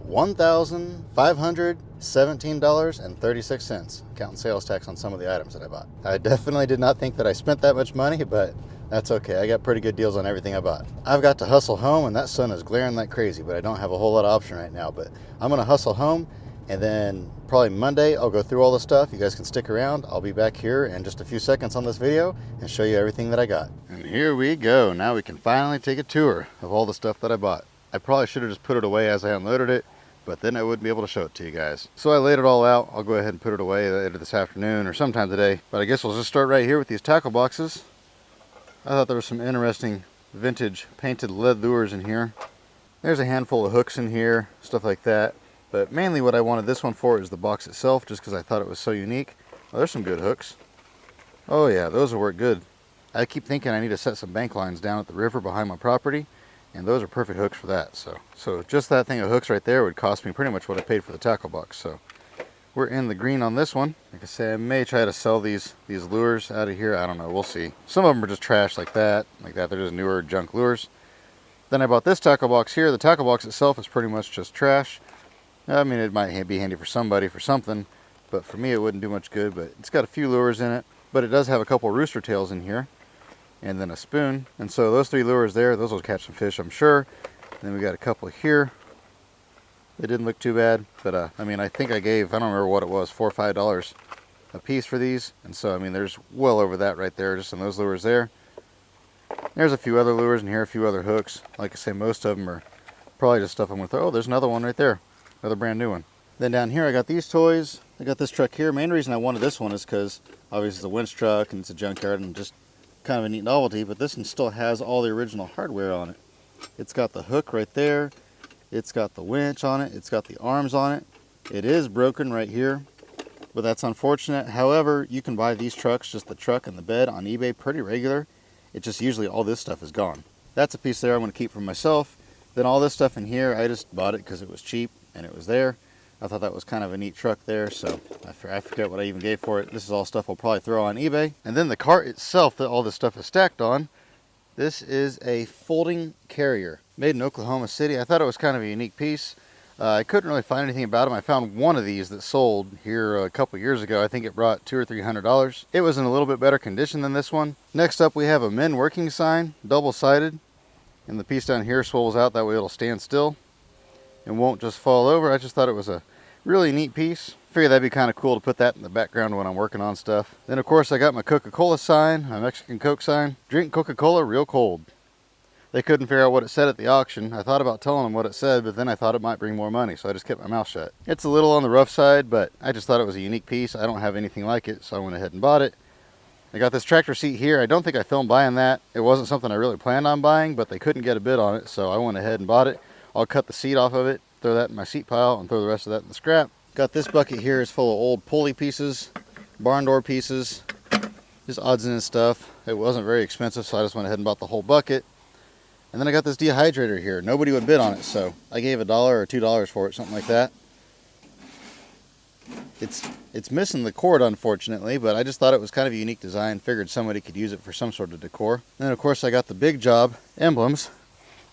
$1,517.36, counting sales tax on some of the items that I bought. I definitely did not think that I spent that much money, but that's okay. I got pretty good deals on everything I bought. I've got to hustle home, and that sun is glaring like crazy, but I don't have a whole lot of option right now. But I'm going to hustle home, and then probably Monday I'll go through all the stuff. You guys can stick around. I'll be back here in just a few seconds on this video and show you everything that I got. And here we go. Now we can finally take a tour of all the stuff that I bought. I probably should have just put it away as I unloaded it, but then I wouldn't be able to show it to you guys. So I laid it all out. I'll go ahead and put it away later this afternoon or sometime today. But I guess we'll just start right here with these tackle boxes. I thought there was some interesting vintage painted lead lures in here. There's a handful of hooks in here, stuff like that. But mainly what I wanted this one for is the box itself, just because I thought it was so unique. Oh, there's some good hooks. Oh yeah, those will work good. I keep thinking I need to set some bank lines down at the river behind my property And those are perfect hooks for that. So just that thing of hooks right there would cost me pretty much what I paid for the tackle box. So we're in the green on this one. Like I say, I may try to sell these lures out of here. I don't know, we'll see. Some of them are just trash like that. They're just newer junk lures. Then I bought this tackle box here. The tackle box itself is pretty much just trash. I mean, it might be handy for somebody for something, but for me it wouldn't do much good. But it's got a few lures in it, but it does have a couple rooster tails in here, and then a spoon. And so those 3 lures there, those will catch some fish, I'm sure. And then we got a couple here. They didn't look too bad, but I mean, I think I gave, I don't remember what it was, $4 or $5 a piece for these. And so, I mean, there's well over that right there, just in those lures there. There's a few other lures in here, a few other hooks. Like I say, most of them are probably just stuff I'm gonna throw. Oh, there's another one right there, another brand new one. Then down here, I got these toys. I got this truck here. Main reason I wanted this one is because obviously it's a winch truck and it's a junkyard and just kind of a neat novelty, but this one still has all the original hardware on it. It's got the hook right there. It's got the winch on it. It's got the arms on it. It is broken right here, but that's unfortunate. However, you can buy these trucks, just the truck and the bed, on eBay pretty regular. It's just usually all this stuff is gone. That's a piece there I'm going to keep for myself. Then all this stuff in here, I just bought it because it was cheap and it was there. I thought that was kind of a neat truck there, so I forget what I even gave for it. This is all stuff I'll probably throw on eBay. And then the cart itself that all this stuff is stacked on, this is a folding carrier made in Oklahoma City. I thought it was kind of a unique piece. I couldn't really find anything about them. I found one of these that sold here a couple years ago. I think it brought $200 or $300. It was in a little bit better condition than this one. Next up, we have a men working sign, double-sided. And the piece down here swivels out, that way it'll stand still and won't just fall over. I just thought it was a really neat piece. Figured that'd be kind of cool to put that in the background when I'm working on stuff. Then of course I got my Coca-Cola sign, my Mexican Coke sign. Drink Coca-Cola real cold. They couldn't figure out what it said at the auction. I thought about telling them what it said, but then I thought it might bring more money, so I just kept my mouth shut. It's a little on the rough side, but I just thought it was a unique piece. I don't have anything like it, so I went ahead and bought it. I got this tractor seat here. I don't think I filmed buying that. It wasn't something I really planned on buying, but they couldn't get a bid on it, so I went ahead and bought it. I'll cut the seat off of it, throw that in my seat pile, and throw the rest of that in the scrap. Got this bucket here. It's full of old pulley pieces, barn door pieces, just odds and ends stuff. It wasn't very expensive, so I just went ahead and bought the whole bucket. And then I got this dehydrator here. Nobody would bid on it, so I gave $1 or $2 for it, something like that. It's missing the cord, unfortunately, but I just thought it was kind of a unique design. Figured somebody could use it for some sort of decor. And then, of course, I got the Big Job emblems.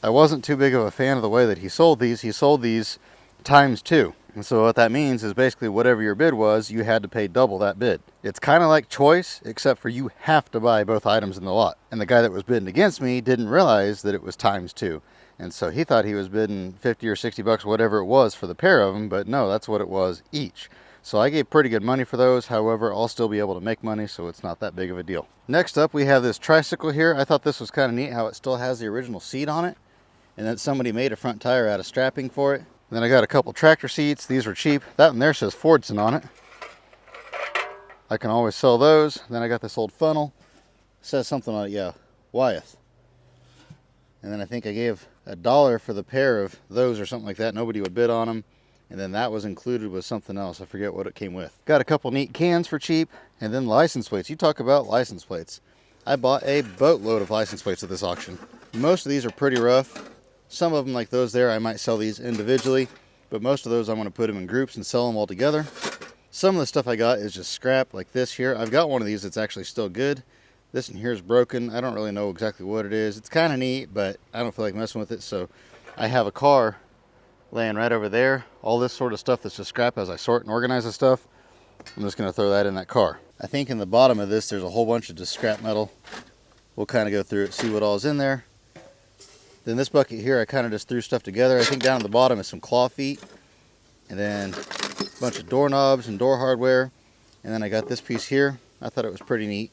I wasn't too big of a fan of the way that he sold these. He sold these ×2. And so what that means is basically whatever your bid was, you had to pay double that bid. It's kind of like choice, except for you have to buy both items in the lot. And the guy that was bidding against me didn't realize that it was ×2. And so he thought he was bidding 50 or 60 bucks, whatever it was for the pair of them, but no, that's what it was each. So I gave pretty good money for those. However, I'll still be able to make money, so it's not that big of a deal. Next up, we have this tricycle here. I thought this was kind of neat how it still has the original seat on it, and then somebody made a front tire out of strapping for it. Then I got a couple tractor seats. These were cheap. That one there says Fordson on it. I can always sell those. Then I got this old funnel. It says something on it, yeah, Wyeth. And then I think I gave $1 for the pair of those or something like that. Nobody would bid on them. And then that was included with something else. I forget what it came with. Got a couple neat cans for cheap. And then license plates. You talk about license plates. I bought a boatload of license plates at this auction. Most of these are pretty rough. Some of them, like those there, I might sell these individually. But most of those I'm going to put them in groups and sell them all together. Some of the stuff I got is just scrap, like this here. I've got one of these that's actually still good. This one here is broken. I don't really know exactly what it is. It's kind of neat, but I don't feel like messing with it. So I have a car laying right over there. All this sort of stuff that's just scrap as I sort and organize the stuff, I'm just going to throw that in that car. I think in the bottom of this there's a whole bunch of just scrap metal. We'll kind of go through it, see what all is in there. Then this bucket here, I kind of just threw stuff together. I think down at the bottom is some claw feet, and then a bunch of doorknobs and door hardware. And then I got this piece here. I thought it was pretty neat.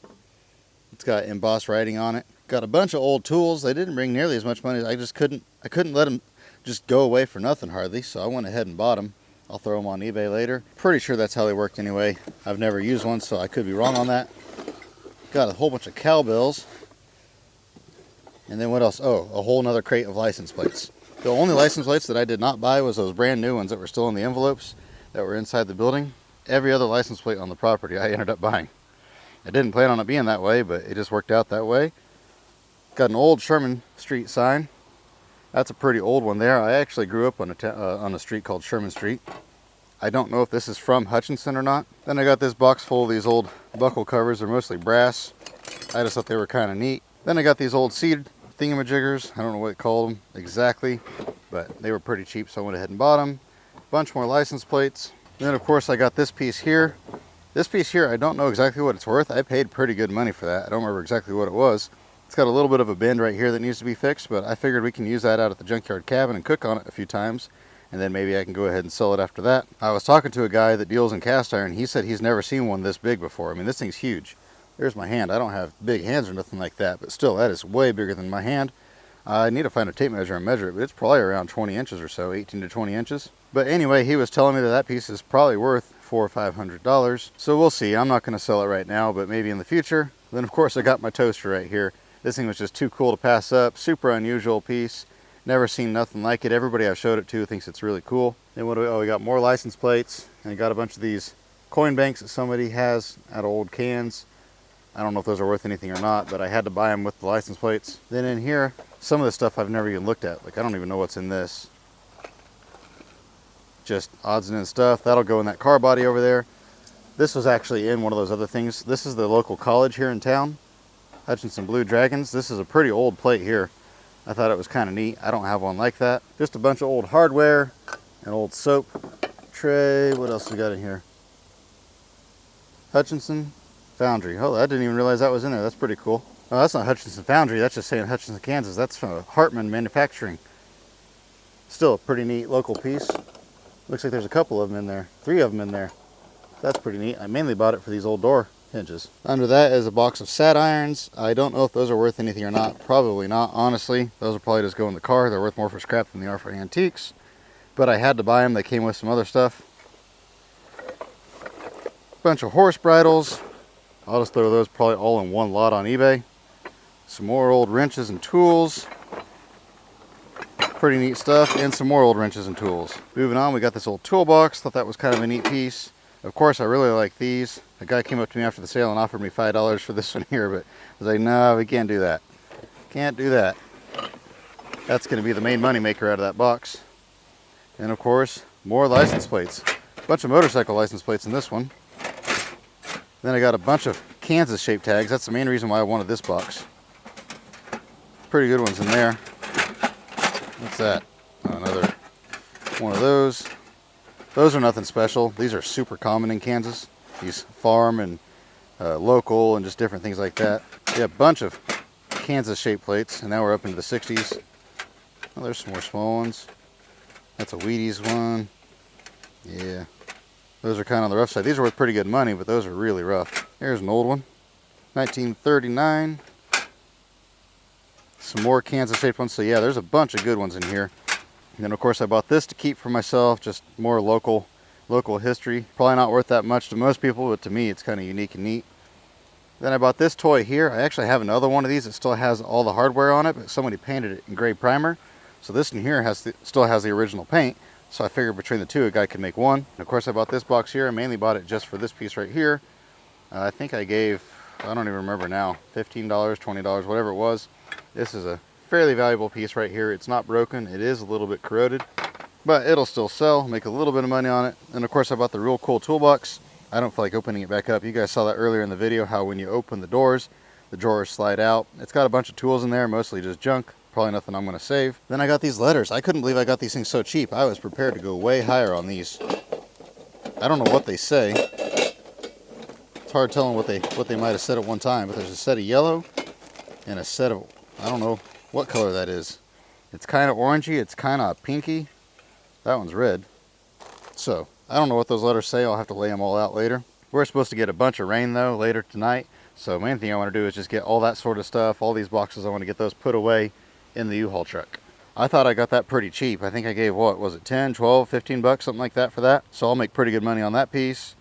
It's got embossed writing on it. Got a bunch of old tools. They didn't bring nearly as much money. I couldn't let them just go away for nothing hardly, so I went ahead and bought them. I'll throw them on eBay later. Pretty sure that's how they worked anyway. I've never used one, so I could be wrong on that. Got a whole bunch of cowbells. And then what else? Oh, a whole nother crate of license plates. The only license plates that I did not buy was those brand new ones that were still in the envelopes that were inside the building. Every other license plate on the property I ended up buying. I didn't plan on it being that way, but it just worked out that way. Got an old Sherman Street sign. That's a pretty old one there. I actually grew up on a street called Sherman Street. I don't know if this is from Hutchinson or not. Then I got this box full of these old buckle covers. They're mostly brass. I just thought they were kind of neat. Then I got these old seed thingamajiggers. I don't know what they called them exactly, but they were pretty cheap, so I went ahead and bought them. Bunch more license plates. And then of course I got this piece here. This piece here, I don't know exactly what it's worth. I paid pretty good money for that. I don't remember exactly what it was. It's got a little bit of a bend right here that needs to be fixed, but I figured we can use that out at the junkyard cabin and cook on it a few times, and then maybe I can go ahead and sell it after that. I was talking to a guy that deals in cast iron. He said he's never seen one this big before. I mean, this thing's huge. There's my hand. I don't have big hands or nothing like that, but still, that is way bigger than my hand. I need to find a tape measure and measure it, but it's probably around 20 inches or so, 18 to 20 inches. But anyway, he was telling me that that piece is probably worth $400 or $500. So we'll see. I'm not going to sell it right now, but maybe in the future. Then of course I got my toaster right here. This thing was just too cool to pass up. Super unusual piece. Never seen nothing like it. Everybody I've showed it to thinks it's really cool. Then what do we, oh, we got more license plates, and got a bunch of these coin banks that somebody has out of old cans. I don't know if those are worth anything or not, but I had to buy them with the license plates. Then in here, some of the stuff I've never even looked at. Like, I don't even know what's in this. Just odds and ends stuff. That'll go in that car body over there. This was actually in one of those other things. This is the local college here in town, Hutchinson Blue Dragons. This is a pretty old plate here. I thought it was kind of neat. I don't have one like that. Just a bunch of old hardware, an old soap tray. What else we got in here? Hutchinson Foundry. Oh, I didn't even realize that was in there. That's pretty cool. Oh, that's not Hutchinson Foundry. That's just saying Hutchinson, Kansas. That's from Hartman Manufacturing. Still a pretty neat local piece. Looks like there's a couple of them in there. 3 of them in there. That's pretty neat. I mainly bought it for these old door hinges. Under that is a box of sat irons. I don't know if those are worth anything or not. Probably not, honestly. Those will probably just go in the car. They're worth more for scrap than they are for antiques. But I had to buy them. They came with some other stuff. Bunch of horse bridles. I'll just throw those probably all in one lot on eBay. Some more old wrenches and tools. Pretty neat stuff. And some more old wrenches and tools. Moving on, we got this old toolbox. Thought that was kind of a neat piece. Of course, I really like these. A guy came up to me after the sale and offered me $5 for this one here, but I was like, no, we can't do that. Can't do that. That's going to be the main money maker out of that box. And of course, more license plates. A bunch of motorcycle license plates in this one. Then I got a bunch of Kansas shaped tags. That's the main reason why I wanted this box. Pretty good ones in there. What's that? Oh, another one of those. Those are nothing special. These are super common in Kansas. These farm and local and just different things like that. Yeah, a bunch of Kansas shaped plates, and now we're up into the 60s. Oh, there's some more small ones. That's a Wheaties one. Yeah. Those are kind of on the rough side. These are worth pretty good money, but those are really rough. Here's an old one. 1939. Some more Kansas shaped ones. So yeah, there's a bunch of good ones in here. And then of course I bought this to keep for myself, just more local history. Probably not worth that much to most people, but to me it's kind of unique and neat. Then I bought this toy here. I actually have another one of these that still has all the hardware on it, but somebody painted it in gray primer. So this one here still has the original paint. So I figured between the two, a guy could make one. And of course I bought this box here. I mainly bought it just for this piece right here. I think I gave, I don't even remember now, $15, $20, whatever it was. This is a fairly valuable piece right here. It's not broken. It is a little bit corroded, but it'll still sell, make a little bit of money on it. And of course I bought the real cool toolbox. I don't feel like opening it back up. You guys saw that earlier in the video, how when you open the doors, the drawers slide out. It's got a bunch of tools in there, mostly just junk. Probably nothing I'm going to save. Then I got these letters. I couldn't believe I got these things so cheap. I was prepared to go way higher on these. I don't know what they say. It's hard telling what they might have said at one time, but there's a set of yellow and a set of, I don't know what color that is. It's kind of orangey. It's kind of pinky. That one's red. So I don't know what those letters say. I'll have to lay them all out later. We're supposed to get a bunch of rain though later tonight. So main thing I want to do is just get all that sort of stuff. All these boxes, I want to get those put away in the U-Haul truck. I thought I got that pretty cheap. I think I gave, what was it, 10, 12, 15 bucks, something like that for that. So I'll make pretty good money on that piece.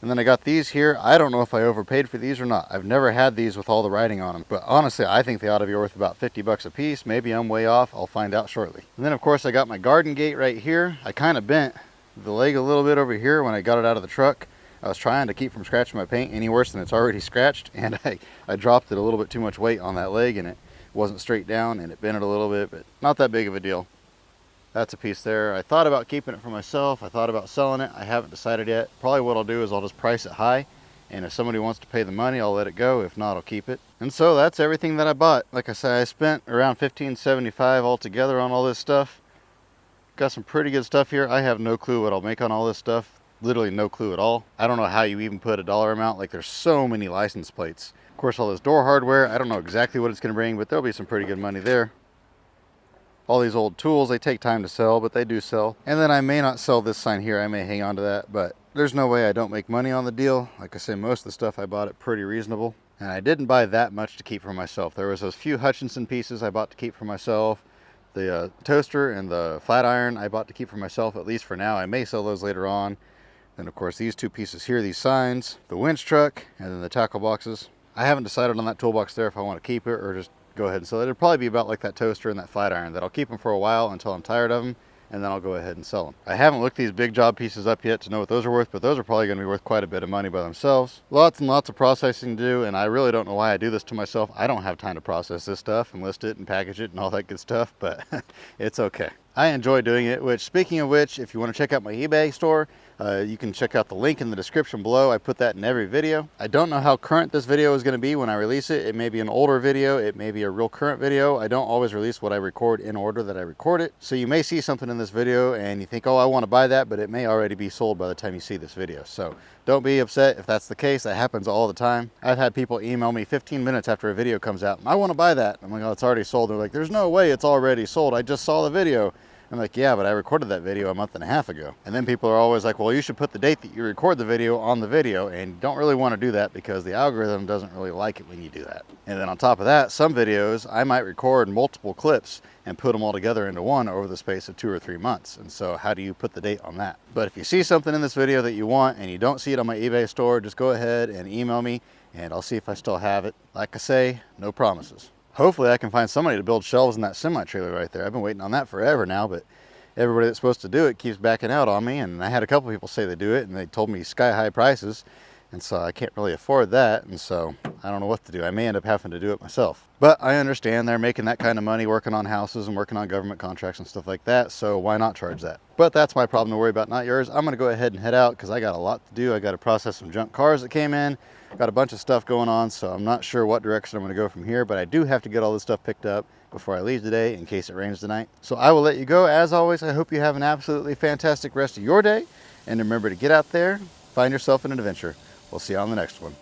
And then I got these here. I don't know if I overpaid for these or not. I've never had these with all the writing on them. But honestly, I think they ought to be worth about 50 bucks a piece. Maybe I'm way off. I'll find out shortly. And then of course I got my garden gate right here. I kind of bent the leg a little bit over here when I got it out of the truck. I was trying to keep from scratching my paint any worse than it's already scratched. And I dropped it a little bit too much weight on that leg and it wasn't straight down and it bent it a little bit, but not that big of a deal. That's a piece there. I thought about keeping it for myself. I thought about selling it. I haven't decided yet. Probably what I'll do is I'll just price it high, and if somebody wants to pay the money, I'll let it go. If not, I'll keep it. And so that's everything that I bought. Like I said, I spent around $15.75 altogether on all this stuff. Got some pretty good stuff here. I have no clue what I'll make on all this stuff. Literally no clue at all. I don't know how you even put a dollar amount. Like, there's so many license plates. Of course, all this door hardware, I don't know exactly what it's going to bring, but there'll be some pretty good money there. All these old tools, they take time to sell, but they do sell. And then I may not sell this sign here. I may hang on to that, but there's no way I don't make money on the deal. Like I say, most of the stuff I bought at pretty reasonable. And I didn't buy that much to keep for myself. There was those few Hutchinson pieces I bought to keep for myself. The toaster and the flat iron I bought to keep for myself, at least for now. I may sell those later on. Then of course these two pieces here, these signs, the winch truck, and then the tackle boxes. I haven't decided on that toolbox there if I want to keep it or just go ahead and sell it. It'll probably be about like that toaster and that flat iron, that I'll keep them for a while until I'm tired of them, and then I'll go ahead and sell them. I haven't looked these big job pieces up yet to know what those are worth, but those are probably going to be worth quite a bit of money by themselves. Lots and lots of processing to do, and I really don't know why I do this to myself. I don't have time to process this stuff and list it and package it and all that good stuff, but it's okay. I enjoy doing it, which, speaking of which, if you want to check out my eBay store, you can check out the link in the description below. I put that in every video. I don't know how current this video is going to be when I release it. It may be an older video. It may be a real current video. I don't always release what I record in order that I record it. So you may see something in this video and you think, oh, I want to buy that, but it may already be sold by the time you see this video. So don't be upset if that's the case. That happens all the time. I've had people email me 15 minutes after a video comes out. I want to buy that. I'm like, oh, it's already sold. They're like, there's no way it's already sold. I just saw the video. I'm like, yeah, but I recorded that video a month and a half ago. And then people are always like, well, you should put the date that you record the video on the video, and you don't really want to do that because the algorithm doesn't really like it when you do that. And then on top of that, some videos, I might record multiple clips and put them all together into one over the space of 2 or 3 months. And so how do you put the date on that? But if you see something in this video that you want and you don't see it on my eBay store, just go ahead and email me and I'll see if I still have it. Like I say, no promises. Hopefully I can find somebody to build shelves in that semi-trailer right there. I've been waiting on that forever now, but everybody that's supposed to do it keeps backing out on me. And I had a couple people say they do it and they told me sky-high prices. And so I can't really afford that. And so I don't know what to do. I may end up having to do it myself. But I understand they're making that kind of money working on houses and working on government contracts and stuff like that. So why not charge that? But that's my problem to worry about, not yours. I'm going to go ahead and head out because I got a lot to do. I got to process some junk cars that came in. Got a bunch of stuff going on, so I'm not sure what direction I'm going to go from here, but I do have to get all this stuff picked up before I leave today in case it rains tonight. So I will let you go. As always, I hope you have an absolutely fantastic rest of your day, and remember to get out there, find yourself an adventure. We'll see you on the next one.